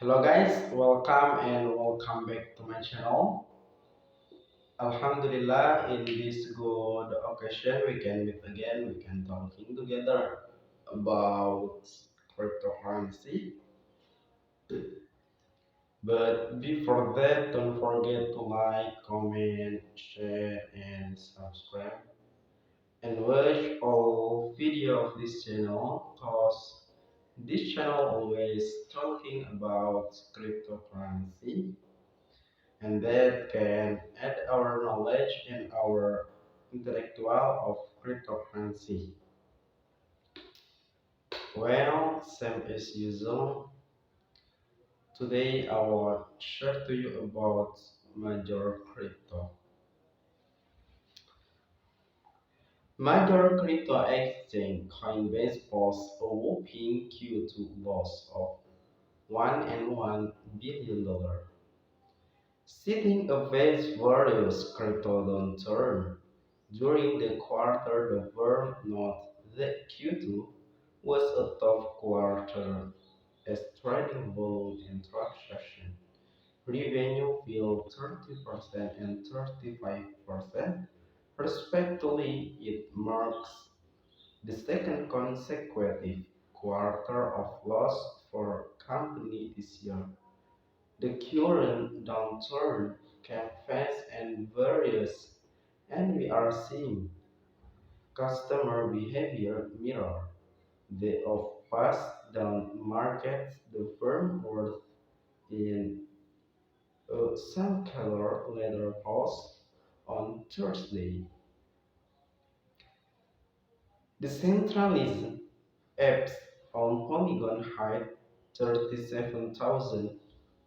Hello guys, welcome back to my channel. Alhamdulillah, in this good occasion we can meet again, we can talking together about cryptocurrency. But before that, don't forget to like, comment, share and subscribe and watch all video of this channel cause this channel always talking about cryptocurrency and that can add our knowledge and our intellectual of cryptocurrency. Well, same as usual, today I will share to you about major crypto. Major crypto exchange Coinbase posts a whopping Q2 loss of $1.1 billion, citing a vast various crypto downturn. During the quarter, the firm noted that Q2 was a tough quarter as trading volume and transaction revenue fell 30% and 35%, respectively. It marks the second consecutive quarter of loss for company this year. The current downturn came fast and various, and we are seeing customer behavior mirror the of past down markets. The firm worth in a circular letter post on Thursday. The centralism apps on Polygon hit 37,000,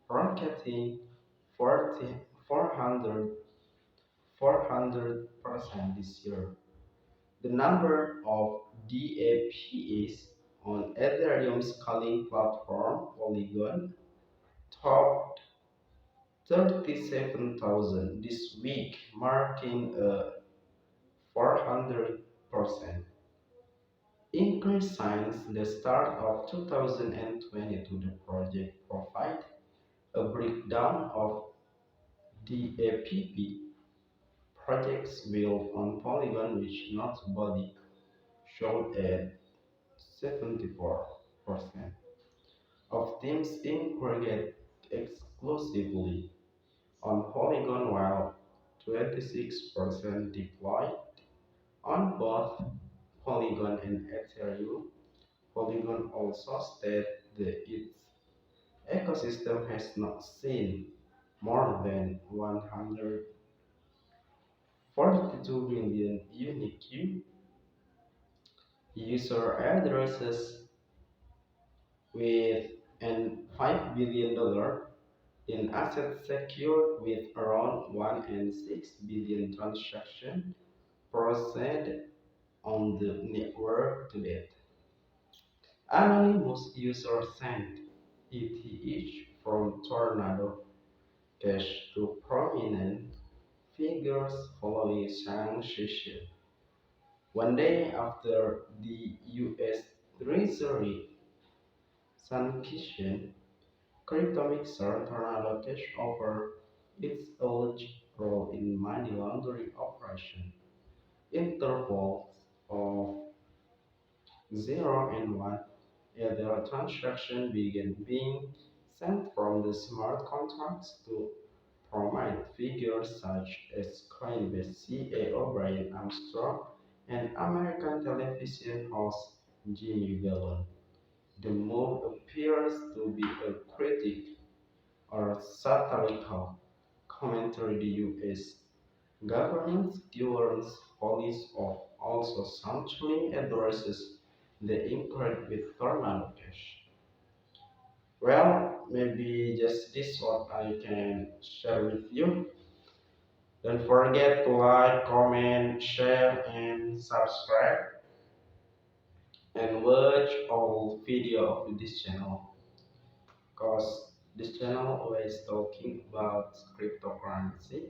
rocketing 40, 400% this year. The number of DAPs on Ethereum's scaling platform Polygon topped 37,000 this week, marking a 400% increase since the start of 2022. The project provides a breakdown of DAPP projects built on Polygon, which notably showed at 74% of teams integrate exclusively on Polygon, while 26% deployed on both Polygon and Ethereum. Polygon also stated that its ecosystem has not seen more than 142 million unique user addresses with an $5 billion in assets secured with around 1.6 billion transactions processed on the network to date. Anonymous users sent ETH from Tornado Cash to prominent figures following sanctions. One day after the US Treasury sanction, crypto mixer Tornado Cash offered its alleged role in money laundering operation. Intervals of 0 and 1 as their transaction began being sent from the smart contracts to prominent figures such as Coinbase CEO Brian Armstrong and American television host Jimmy Fallon. The move appears to be a critique or satirical commentary the US government's current policy of also subtly addresses the inquiry with Tornado Cash. Well, maybe just this what I can share with you. Don't forget to like, comment, share, and subscribe, and watch all video of this channel. Cause this channel always talking about cryptocurrency,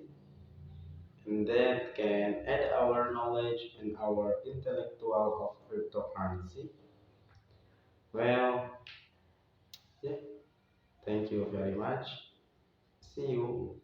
and that can add our knowledge and our intellectual of cryptocurrency. Well, yeah. Thank you very much. See you.